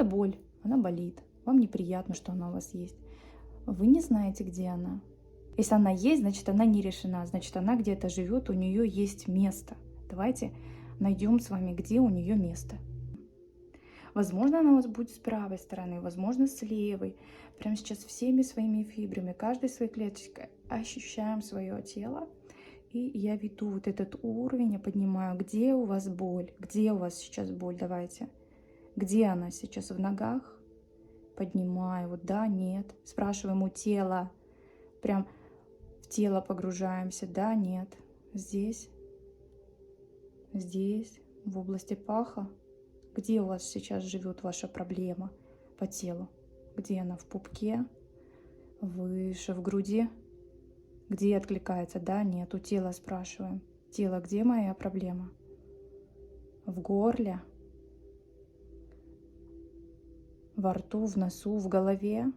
боль, она болит. Вам неприятно, что она у вас есть. Вы не знаете, где она. Если она есть, значит, она не решена, значит, она где-то живет, у нее есть место. Давайте найдем с вами, где у нее место. Возможно, она у вас будет с правой стороны, возможно, с левой. Прямо сейчас всеми своими фибрами, каждой своей клеточкой ощущаем свое тело. И я веду вот этот уровень, я поднимаю, где у вас боль, где у вас сейчас боль, давайте. Где она сейчас, в ногах? Поднимаю, вот да, нет. Спрашиваем у тела, прям в тело погружаемся, да, нет. Здесь, здесь, в области паха. Где у вас сейчас живет ваша проблема по телу? Где она? В пупке? Выше, в груди? Где откликается? Да, нет. У тела спрашиваем. Тело, где моя проблема? В горле? Во рту, в носу, в голове?